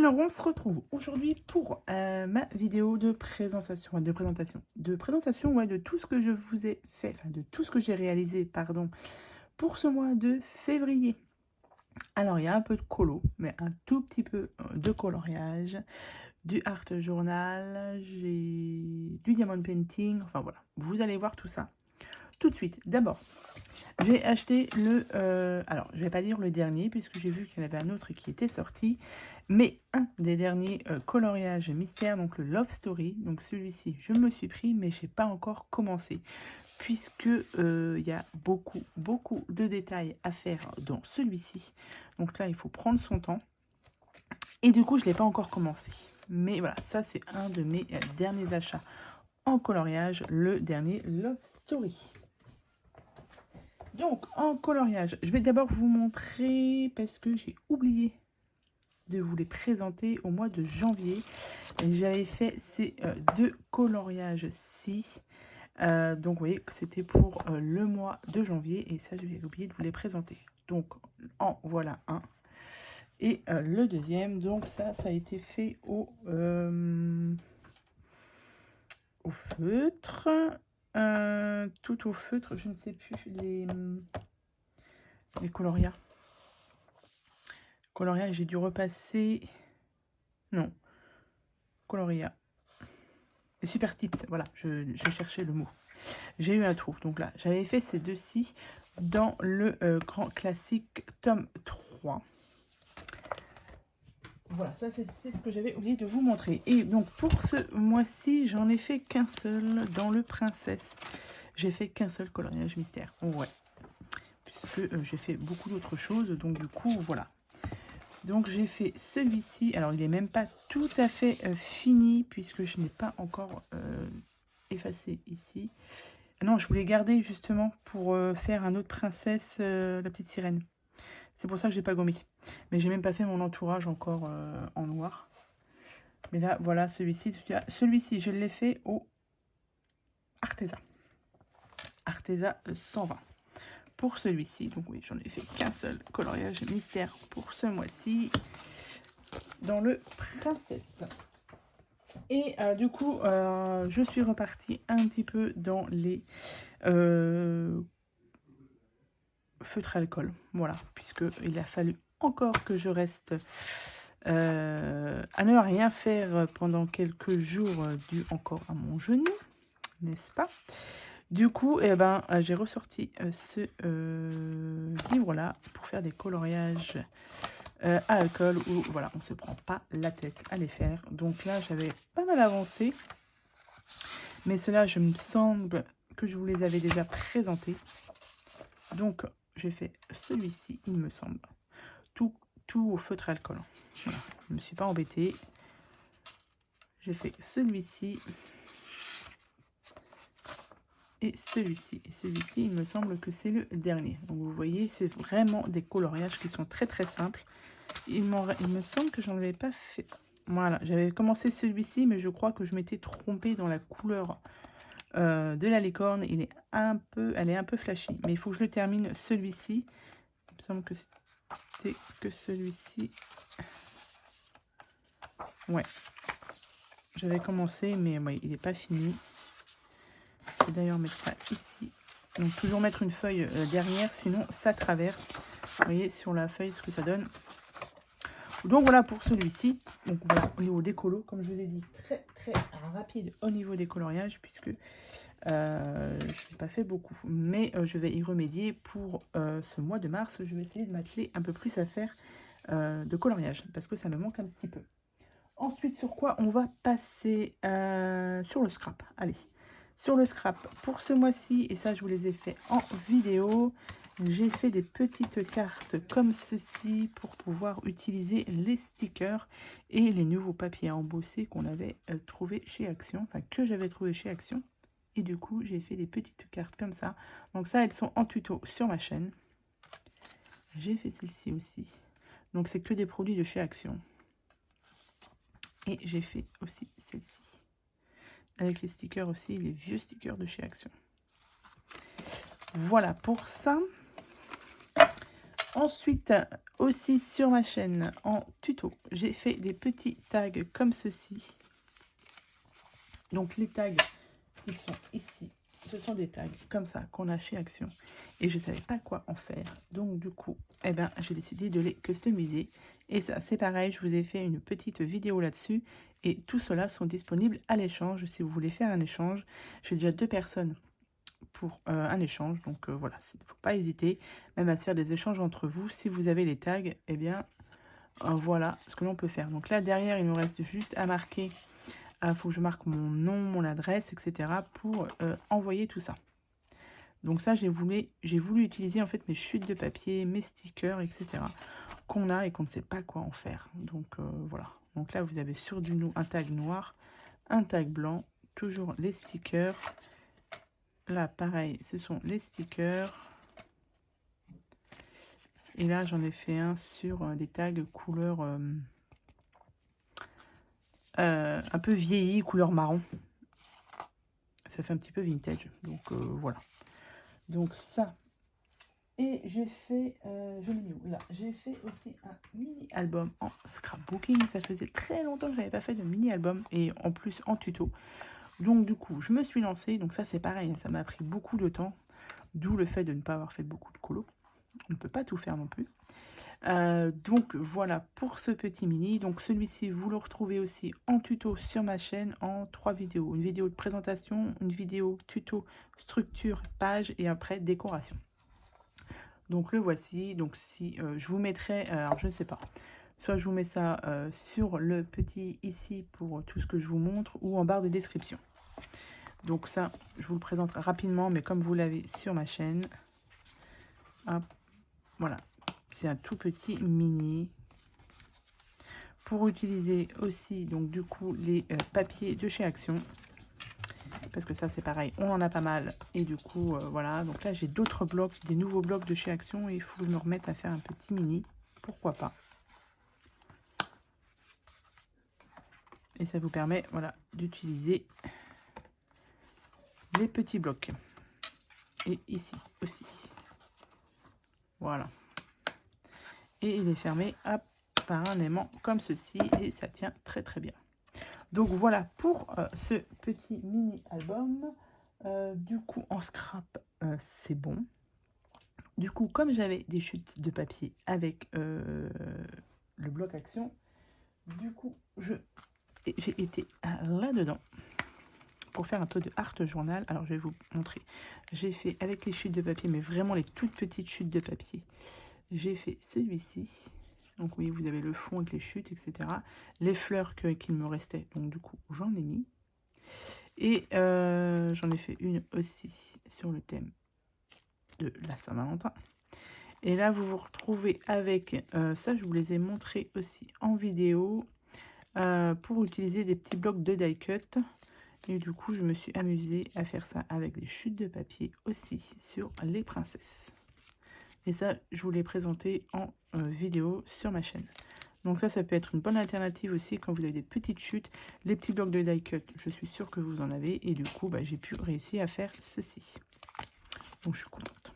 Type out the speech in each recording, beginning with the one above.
Alors, on se retrouve aujourd'hui pour ma vidéo de présentation, ouais, de tout ce que je vous ai fait, enfin de tout ce que j'ai réalisé, pardon, pour ce mois de février. Alors, il y a un peu de colo, mais un tout petit peu de coloriage, du art journal, j'ai du diamond painting, enfin voilà, vous allez voir tout ça tout de suite. D'abord, j'ai acheté alors je vais pas dire le dernier puisque j'ai vu qu'il y en avait un autre qui était sorti, mais un des derniers coloriages mystère, donc le Love Story. Donc celui-ci, je me suis pris, mais j'ai pas encore commencé puisque il y a beaucoup de détails à faire dans celui-ci. Donc là, il faut prendre son temps. Et du coup, je l'ai pas encore commencé. Mais voilà, ça c'est un de mes derniers achats en coloriage, le dernier Love Story. Donc, en coloriage, je vais d'abord vous montrer, parce que j'ai oublié de vous les présenter au mois de janvier. J'avais fait ces deux coloriages-ci. Donc, vous voyez que c'était pour le mois de janvier. Et ça, j'ai oublié de vous les présenter. Donc, en voilà un. Et le deuxième, donc ça a été fait au feutre. Tout au feutre, je ne sais plus les colorias. Coloria, j'ai dû repasser... Non. Coloria. Les Super Tips, voilà, je cherchais le mot. J'ai eu un trou. Donc là, j'avais fait ces deux-ci dans le grand classique tome 3. Voilà, ça c'est ce que j'avais oublié de vous montrer. Et donc pour ce mois-ci, j'en ai fait qu'un seul dans le Princesse. J'ai fait qu'un seul coloriage mystère. Ouais. Puisque j'ai fait beaucoup d'autres choses. Donc du coup, voilà. Donc j'ai fait celui-ci, alors il n'est même pas tout à fait fini puisque je n'ai pas encore effacé ici. Non, je voulais garder justement pour faire un autre princesse, la petite sirène. C'est pour ça que j'ai pas gommé. Mais j'ai même pas fait mon entourage encore en noir. Mais là, voilà, celui-ci, je l'ai fait au Arteza. Arteza 120. Pour celui-ci, donc oui, j'en ai fait qu'un seul coloriage mystère pour ce mois-ci dans le Princesse. Et du coup, je suis repartie un petit peu dans les feutres alcool. Voilà, puisqu'il a fallu encore que je reste à ne rien faire pendant quelques jours dû encore à mon genou, n'est-ce pas? Du coup, eh ben, j'ai ressorti ce livre-là pour faire des coloriages à alcool où voilà, on ne se prend pas la tête à les faire. Donc là, j'avais pas mal avancé. Mais cela, je me semble que je vous les avais déjà présentés. Donc, j'ai fait celui-ci, il me semble. Tout au feutre alcool. Voilà, je ne me suis pas embêtée. J'ai fait celui-ci. Et celui-ci. Et celui-ci, il me semble que c'est le dernier. Donc, vous voyez, c'est vraiment des coloriages qui sont très très simples. Il me semble que j'en avais pas fait. Voilà, j'avais commencé celui-ci, mais je crois que je m'étais trompée dans la couleur de la licorne. Elle est un peu flashy, mais il faut que je le termine celui-ci. Il me semble que c'était que celui-ci. Ouais, j'avais commencé, mais ouais, il n'est pas fini. Je vais d'ailleurs mettre ça ici. Donc toujours mettre une feuille derrière, sinon ça traverse. Vous voyez sur la feuille ce que ça donne. Donc voilà pour celui-ci. Donc voilà, au niveau des colos, comme je vous ai dit, très très rapide au niveau des coloriages, puisque je n'ai pas fait beaucoup. Mais je vais y remédier pour ce mois de mars. Je vais essayer de m'atteler un peu plus à faire de coloriage, parce que ça me manque un petit peu. Ensuite, sur quoi on va passer? Sur le scrap. Allez, sur le scrap pour ce mois-ci, et ça je vous les ai fait en vidéo. J'ai fait des petites cartes comme ceci pour pouvoir utiliser les stickers et les nouveaux papiers embossés qu'on avait trouvé chez Action, enfin que j'avais trouvé chez Action. Et du coup, j'ai fait des petites cartes comme ça. Donc ça, elles sont en tuto sur ma chaîne. J'ai fait celle-ci aussi. Donc c'est que des produits de chez Action. Et j'ai fait aussi celle-ci. Avec les stickers aussi, les vieux stickers de chez Action. Voilà pour ça. Ensuite, aussi sur ma chaîne en tuto, j'ai fait des petits tags comme ceci. Donc les tags, ils sont ici. Ce sont des tags comme ça qu'on a chez Action. Et je ne savais pas quoi en faire. Donc du coup, eh ben, j'ai décidé de les customiser. Et ça, c'est pareil, je vous ai fait une petite vidéo là-dessus. Et tout cela sont disponibles à l'échange si vous voulez faire un échange. J'ai déjà 2 personnes pour un échange. Donc voilà, il ne faut pas hésiter même à se faire des échanges entre vous. Si vous avez les tags, eh bien voilà ce que l'on peut faire. Donc là derrière, il nous reste juste à marquer. Il faut que je marque mon nom, mon adresse, etc. pour envoyer tout ça. Donc ça, j'ai voulu utiliser en fait mes chutes de papier, mes stickers, etc. qu'on a et qu'on ne sait pas quoi en faire. Donc voilà. Donc là, vous avez sur un tag noir, un tag blanc, toujours les stickers. Là, pareil, ce sont les stickers. Et là, j'en ai fait un sur des tags couleur un peu vieilli, couleur marron. Ça fait un petit peu vintage. Donc voilà. Donc ça. Et j'ai fait, je l'ai mis où là, j'ai fait aussi un mini-album en scrapbooking. Ça faisait très longtemps que je n'avais pas fait de mini-album et en plus en tuto. Donc du coup, je me suis lancée. Donc ça c'est pareil, ça m'a pris beaucoup de temps. D'où le fait de ne pas avoir fait beaucoup de colo. On ne peut pas tout faire non plus. Donc voilà pour ce petit mini. Donc celui-ci, vous le retrouvez aussi en tuto sur ma chaîne en 3 vidéos. Une vidéo de présentation, une vidéo tuto structure, page et après décoration. Donc le voici. Donc si je vous mettrai, alors je ne sais pas, soit je vous mets ça sur le petit ici pour tout ce que je vous montre ou en barre de description. Donc ça, je vous le présente rapidement, mais comme vous l'avez sur ma chaîne, hop, voilà, c'est un tout petit mini. Pour utiliser aussi, donc du coup, les papiers de chez Action. Parce que ça, c'est pareil, on en a pas mal. Et du coup, voilà. Donc là, j'ai d'autres blocs, des nouveaux blocs de chez Action. Et il faut que je me remette à faire un petit mini. Pourquoi pas. Et ça vous permet, voilà, d'utiliser les petits blocs. Et ici aussi. Voilà. Et il est fermé par un aimant comme ceci. Et ça tient très très bien. Donc voilà pour ce petit mini album. Du coup en scrap c'est bon. Du coup comme j'avais des chutes de papier avec le bloc Action, du coup j'ai été là dedans pour faire un peu de art journal. Alors je vais vous montrer. J'ai fait avec les chutes de papier, mais vraiment les toutes petites chutes de papier. J'ai fait celui-ci. Donc oui, vous avez le fond avec les chutes, etc. Les fleurs qu'il me restait, donc du coup j'en ai mis. Et j'en ai fait une aussi sur le thème de la Saint-Valentin. Et là, vous vous retrouvez avec ça, je vous les ai montrés aussi en vidéo pour utiliser des petits blocs de die cut. Et du coup, je me suis amusée à faire ça avec des chutes de papier aussi sur les princesses. Et ça, je vous l'ai présenté en vidéo sur ma chaîne. Donc ça peut être une bonne alternative aussi quand vous avez des petites chutes. Les petits blocs de die cut, je suis sûre que vous en avez. Et du coup, j'ai pu réussir à faire ceci. Donc je suis contente.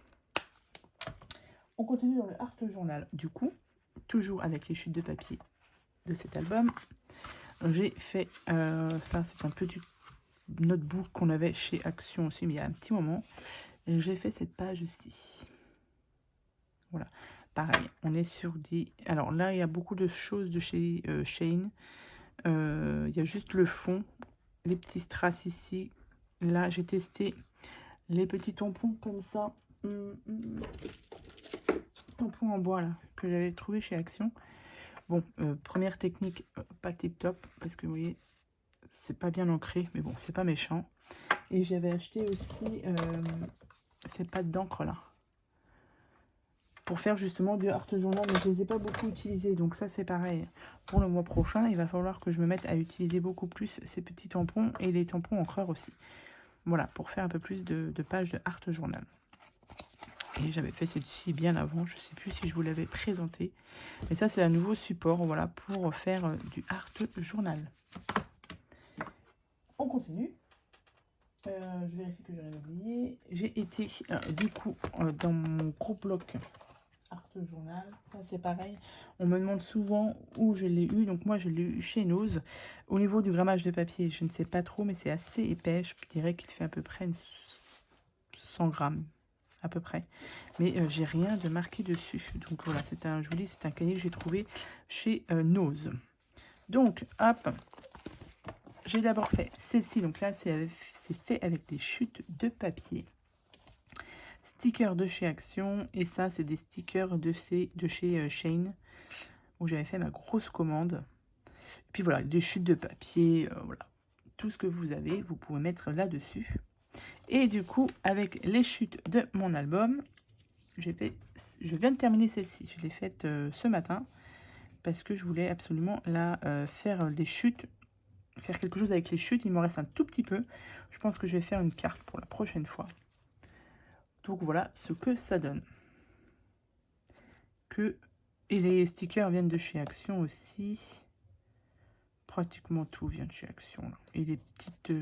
On continue dans le art journal. Du coup, toujours avec les chutes de papier de cet album, j'ai fait ça, c'est un petit notebook qu'on avait chez Action aussi, mais il y a un petit moment. Et j'ai fait cette page-ci. Voilà. Pareil, on est sur des... Alors là, il y a beaucoup de choses de chez Shane. Il y a juste le fond, les petits strass ici. Là, j'ai testé les petits tampons comme ça. Tampons en bois, là, que j'avais trouvé chez Action. Bon, première technique, pas tip top, parce que vous voyez, c'est pas bien ancré, mais bon, c'est pas méchant. Et j'avais acheté aussi ces pâtes d'encre là, pour faire justement du art journal, mais je les ai pas beaucoup utilisés, donc ça c'est pareil. Pour le mois prochain, il va falloir que je me mette à utiliser beaucoup plus ces petits tampons et les tampons encreurs aussi. Voilà, pour faire un peu plus de pages de art journal. Et j'avais fait celle-ci bien avant, je sais plus si je vous l'avais présenté. Mais ça c'est un nouveau support, voilà, pour faire du art journal. On continue. Je vérifie que je n'ai rien oublié. J'ai été du coup dans mon gros bloc art journal. Ça c'est pareil. On me demande souvent où je l'ai eu. Donc moi je l'ai eu chez Nose. Au niveau du grammage de papier, je ne sais pas trop, mais c'est assez épais. Je dirais qu'il fait à peu près 100 grammes. À peu près. Mais j'ai rien de marqué dessus. Donc voilà, c'est un joli, c'est un cahier que j'ai trouvé chez Nose. Donc hop, j'ai d'abord fait celle-ci. Donc là, c'est fait avec des chutes de papier. Stickers de chez Action. Et ça, c'est des stickers de chez Shane, où j'avais fait ma grosse commande. Et puis voilà, des chutes de papier. Voilà. Tout ce que vous avez, vous pouvez mettre là-dessus. Et du coup, avec les chutes de mon album, je viens de terminer celle-ci. Je l'ai faite ce matin parce que je voulais absolument faire des chutes, faire quelque chose avec les chutes. Il m'en reste un tout petit peu. Je pense que je vais faire une carte pour la prochaine fois. Donc voilà ce que ça donne. Et les stickers viennent de chez Action aussi. Pratiquement tout vient de chez Action. Là. Et les petites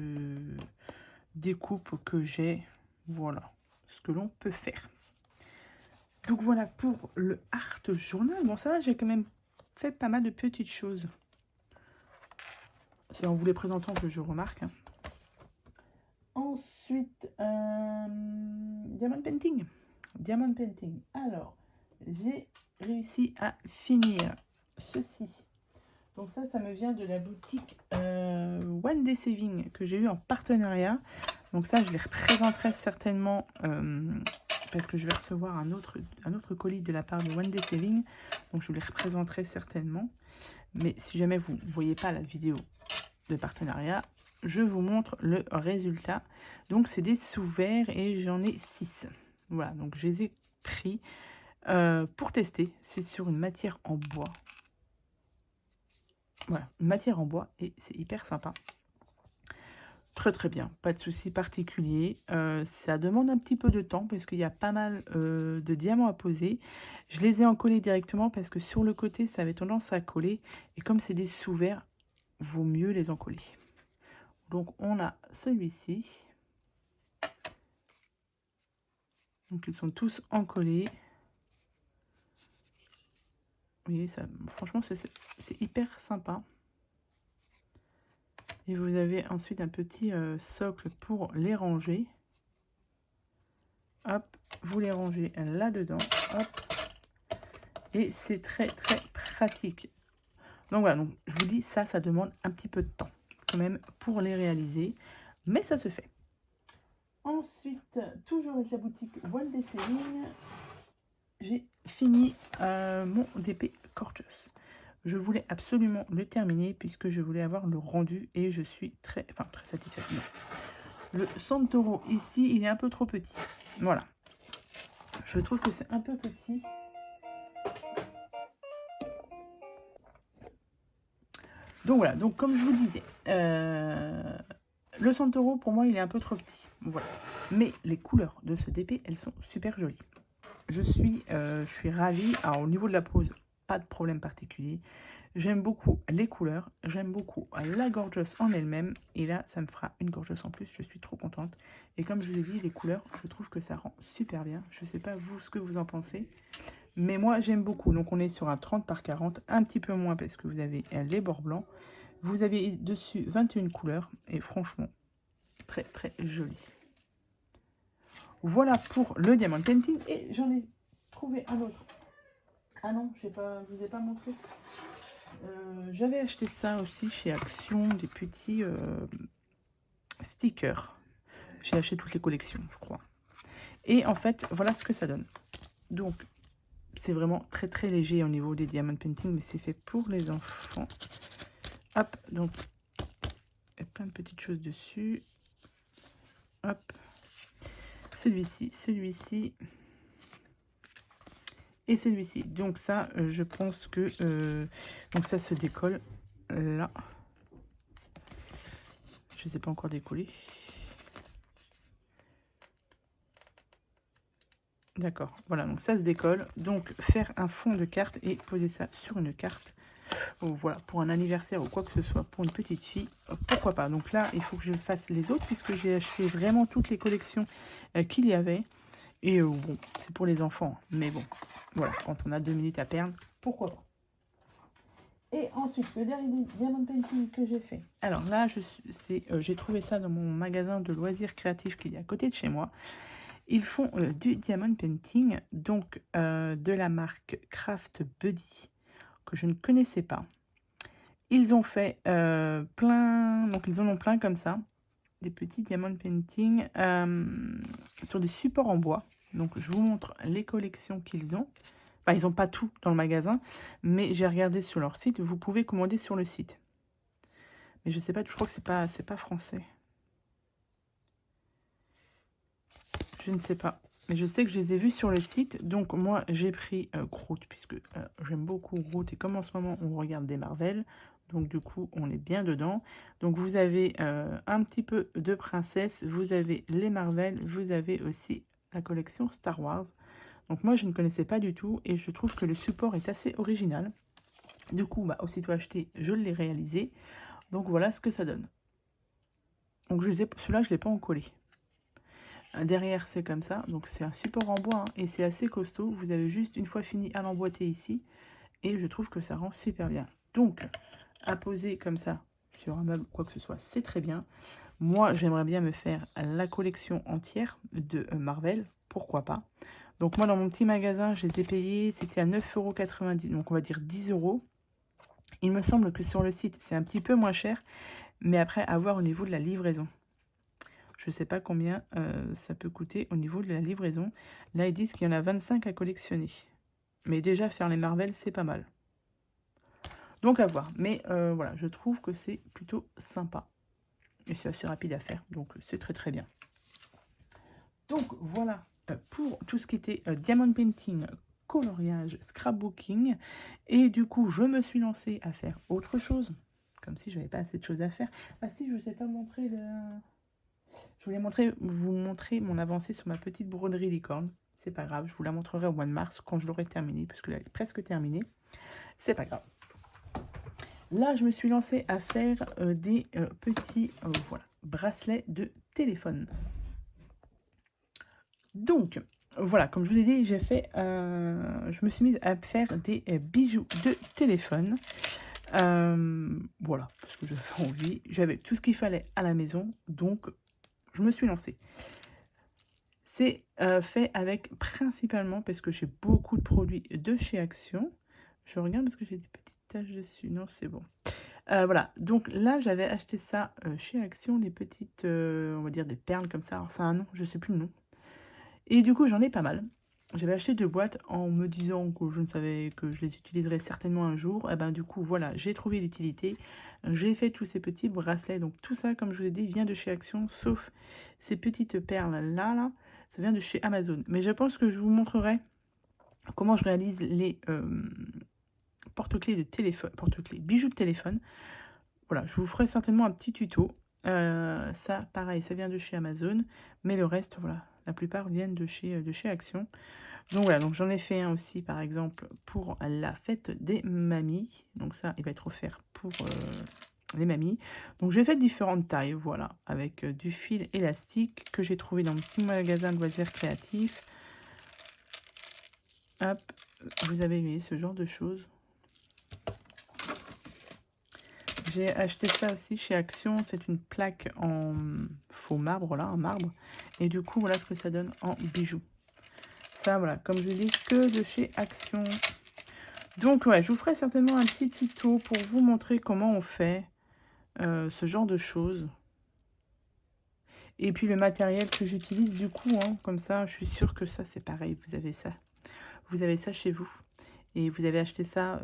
découpes que j'ai. Voilà ce que l'on peut faire. Donc voilà pour le Art Journal. Bon, ça va, j'ai quand même fait pas mal de petites choses. C'est en vous les présentant que je remarque. Ensuite, Diamond Painting. Diamond Painting. Alors, j'ai réussi à finir ceci. Donc ça me vient de la boutique One Day Saving que j'ai eu en partenariat. Donc ça, je les représenterai certainement parce que je vais recevoir un autre colis de la part de One Day Saving. Donc je vous les représenterai certainement. Mais si jamais vous ne voyez pas la vidéo de partenariat, je vous montre le résultat. Donc c'est des sous-verts et j'en ai 6. Voilà, donc je les ai pris pour tester. C'est sur une matière en bois. Voilà, une matière en bois et c'est hyper sympa. Très très bien, pas de souci particulier. Ça demande un petit peu de temps parce qu'il y a pas mal de diamants à poser. Je les ai encollés directement parce que sur le côté ça avait tendance à coller. Et comme c'est des sous-verts, vaut mieux les encoller. Donc on a celui-ci. Donc ils sont tous encollés. Vous voyez, ça, franchement c'est hyper sympa. Et vous avez ensuite un petit socle pour les ranger. Hop, vous les rangez là-dedans. Hop. Et c'est très très pratique. Donc voilà, donc, je vous dis, ça demande un petit peu de temps quand même pour les réaliser. Mais ça se fait. Ensuite, toujours avec la boutique One Day Saving, j'ai fini mon DP Gorgeous. Je voulais absolument le terminer puisque je voulais avoir le rendu et je suis très satisfaite. Le Santoro ici, il est un peu trop petit. Voilà. Je trouve que c'est un peu petit. Donc voilà, donc comme je vous disais, le Santoro pour moi il est un peu trop petit. Voilà. Mais les couleurs de ce DP, elles sont super jolies. Je suis ravie. Alors au niveau de la pose, pas de problème particulier. J'aime beaucoup les couleurs, j'aime beaucoup la Gorgeous en elle-même. Et là, ça me fera une Gorgeous en plus, je suis trop contente. Et comme je vous ai dit, les couleurs, je trouve que ça rend super bien. Je ne sais pas vous ce que vous en pensez. Mais moi, j'aime beaucoup. Donc on est sur un 30 par 40, un petit peu moins parce que vous avez les bords blancs. Vous avez dessus 21 couleurs et franchement, très très joli. Voilà pour le Diamond Painting. Et j'en ai trouvé un autre. Ah non, je vous ai pas montré. J'avais acheté ça aussi chez Action, des petits stickers. J'ai acheté toutes les collections, je crois. Et en fait, voilà ce que ça donne. Donc, c'est vraiment très très léger au niveau des Diamond Painting, mais c'est fait pour les enfants. Hop, donc, il y a plein de petites choses dessus. Hop. Celui-ci. Et celui-ci. Donc ça, je pense que... donc ça se décolle là. Je ne sais pas encore décoller. D'accord, voilà, donc ça se décolle. Donc faire un fond de carte et poser ça sur une carte. Voilà, pour un anniversaire ou quoi que ce soit, pour une petite fille, pourquoi pas. Donc là, il faut que je fasse les autres puisque j'ai acheté vraiment toutes les collections qu'il y avait. Et bon, c'est pour les enfants. Mais bon, voilà, quand on a 2 minutes à perdre, pourquoi pas. Et ensuite, le dernier diamond painting que j'ai fait. Alors là, j'ai trouvé ça dans mon magasin de loisirs créatifs qui est à côté de chez moi. Ils font du diamond painting, donc de la marque Craft Buddy, que je ne connaissais pas. Ils ont fait plein, donc ils en ont plein comme ça, des petits diamond painting sur des supports en bois. Donc je vous montre les collections qu'ils ont. Enfin, ils n'ont pas tout dans le magasin, mais j'ai regardé sur leur site. Vous pouvez commander sur le site. Mais je sais pas, je crois que c'est pas français. Je ne sais pas. Mais je sais que je les ai vus sur le site. Donc moi, j'ai pris Groot, puisque j'aime beaucoup Groot. Et comme en ce moment, on regarde des Marvel, donc du coup, on est bien dedans. Donc vous avez un petit peu de princesse, vous avez les Marvel, vous avez aussi la collection Star Wars. Donc moi, je ne connaissais pas du tout et je trouve que le support est assez original. Du coup, bah, aussitôt acheté, je l'ai réalisé. Donc voilà ce que ça donne. Donc celui-là, je ne l'ai pas encollé. Derrière, c'est comme ça. Donc c'est un support en bois hein, et c'est assez costaud. Vous avez juste une fois fini à l'emboîter ici. Et je trouve que ça rend super bien. Donc, à poser comme ça sur un meuble, quoi que ce soit, c'est très bien. Moi, j'aimerais bien me faire la collection entière de Marvel. Pourquoi pas. Donc moi, dans mon petit magasin, je les ai payés. C'était à 9,90 €. Donc on va dire 10 €. Il me semble que sur le site, c'est un petit peu moins cher. Mais après, à voir au niveau de la livraison. Je ne sais pas combien ça peut coûter au niveau de la livraison. Là, ils disent qu'il y en a 25 à collectionner. Mais déjà, faire les Marvel, c'est pas mal. Donc à voir. Mais voilà, je trouve que c'est plutôt sympa. Et c'est assez rapide à faire. Donc c'est très très bien. Donc voilà pour tout ce qui était diamond painting, coloriage, scrapbooking. Et du coup, je me suis lancée à faire autre chose. Comme si je n'avais pas assez de choses à faire. Ah si, je ne vous ai pas montré le... Je voulais vous montrer mon avancée sur ma petite broderie licorne. C'est pas grave, je vous la montrerai au mois de mars quand je l'aurai terminée, parce que là, elle est presque terminée. C'est pas grave. Là, je me suis lancée à faire des petits voilà, bracelets de téléphone. Donc, voilà, comme je vous l'ai dit, je me suis mise à faire des bijoux de téléphone. Voilà, parce que j'avais envie. J'avais tout ce qu'il fallait à la maison, donc je me suis lancée. C'est fait avec principalement, parce que j'ai beaucoup de produits de chez Action. Je regarde parce que j'ai des petites taches dessus. Non, c'est bon. Voilà, donc là, j'avais acheté ça chez Action, les petites, on va dire des perles comme ça. Alors, c'est un nom, je ne sais plus le nom. Et du coup, j'en ai pas mal. J'avais acheté 2 boîtes en me disant que je ne savais que je les utiliserais certainement un jour. Et ben du coup, voilà, j'ai trouvé l'utilité. J'ai fait tous ces petits bracelets. Donc tout ça, comme je vous l'ai dit, vient de chez Action, sauf ces petites perles-là, ça vient de chez Amazon. Mais je pense que je vous montrerai comment je réalise les porte-clés de téléphone, bijoux de téléphone. Voilà, je vous ferai certainement un petit tuto. Ça, pareil, ça vient de chez Amazon. Mais le reste, voilà, la plupart viennent de chez Action. Donc voilà, donc j'en ai fait un aussi, par exemple, pour la fête des mamies. Donc ça, il va être offert pour les mamies. Donc j'ai fait différentes tailles, voilà, avec du fil élastique que j'ai trouvé dans mon petit magasin de loisirs créatifs. Hop, vous avez vu ce genre de choses. J'ai acheté ça aussi chez Action. C'est une plaque en faux marbre, là, en marbre. Et du coup, voilà ce que ça donne en bijoux. Ça, voilà, comme je dis, que de chez Action. Donc, ouais, je vous ferai certainement un petit tuto pour vous montrer comment on fait ce genre de choses. Et puis, le matériel que j'utilise, du coup, hein, comme ça, je suis sûre que ça, c'est pareil. Vous avez ça. Vous avez ça chez vous. Et vous avez acheté ça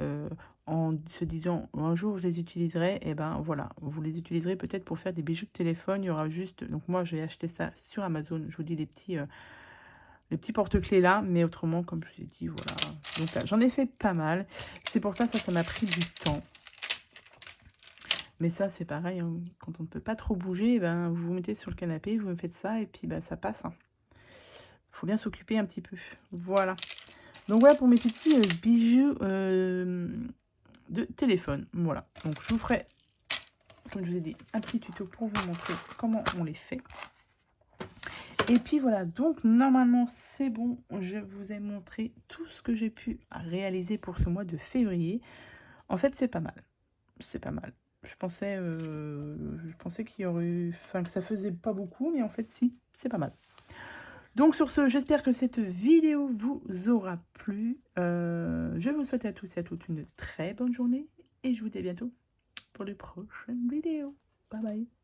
en se disant un jour je les utiliserai, et ben voilà, vous les utiliserez peut-être pour faire des bijoux de téléphone. Il y aura juste, donc moi j'ai acheté ça sur Amazon, je vous dis les petits porte-clés là, mais autrement comme je vous ai dit, voilà. Donc là, j'en ai fait pas mal, c'est pour ça ça m'a pris du temps. Mais ça c'est pareil, hein, quand on ne peut pas trop bouger, ben, vous vous mettez sur le canapé, vous me faites ça et puis ben, ça passe. Hein. Faut bien s'occuper un petit peu, voilà. Donc voilà pour mes petits bijoux de téléphone. Voilà, donc je vous ferai, comme je vous ai dit, un petit tuto pour vous montrer comment on les fait. Et puis voilà, donc normalement c'est bon. Je vous ai montré tout ce que j'ai pu réaliser pour ce mois de février. En fait, c'est pas mal. C'est pas mal. Je pensais qu'il y aurait eu, enfin que ça faisait pas beaucoup, mais en fait si, c'est pas mal. Donc sur ce, j'espère que cette vidéo vous aura plu. Je vous souhaite à tous et à toutes une très bonne journée et je vous dis à bientôt pour les prochaines vidéos. Bye bye.